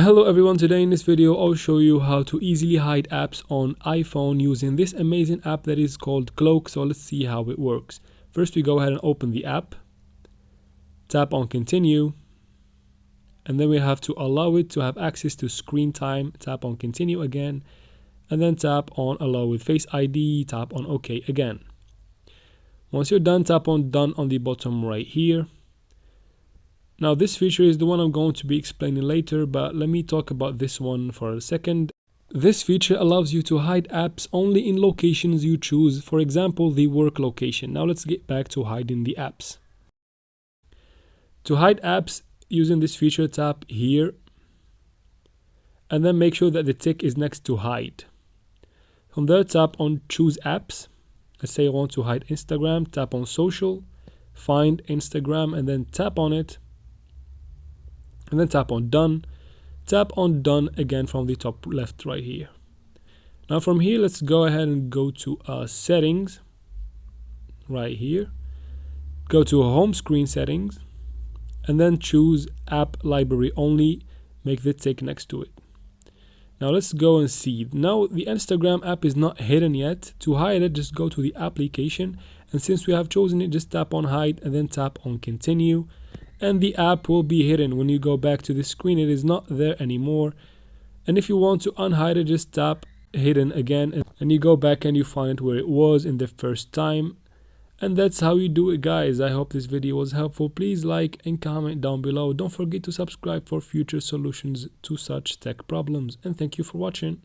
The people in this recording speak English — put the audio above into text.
Hello everyone, today in this video I'll show you how to easily hide apps on iPhone using this amazing app that is called Cloak. So let's see how it works. First we go ahead and open the app, tap on continue, and then we have to allow it to have access to screen time. Tap on continue again, and then tap on allow with Face ID, tap on OK again. Once you're done, tap on done on the bottom right here. Now this feature is the one I'm going to be explaining later, but let me talk about this one for a second. This feature allows you to hide apps only in locations you choose, for example the work location. Now let's get back to hiding the apps. To hide apps using this feature, tap here and then make sure that the tick is next to hide. From there, tap on choose apps. Let's say I want to hide Instagram, tap on social, find Instagram and then tap on it. And then tap on done. Tap on done again from the top left right here. Now from here, let's go ahead and go to settings right here. Go to home screen settings and then choose app library only. Make the tick next to it. Now let's go and see. Now the Instagram app is not hidden yet. To hide it, just go to the application, and since we have chosen it, just tap on hide and then tap on continue. And the app will be hidden. When you go back to the screen, it is not there anymore. And if you want to unhide it, just tap hidden again and you go back and you find it where it was in the first time. And that's how you do it, guys. I hope this video was helpful. Please like and comment down below. Don't forget to subscribe for future solutions to such tech problems, and thank you for watching.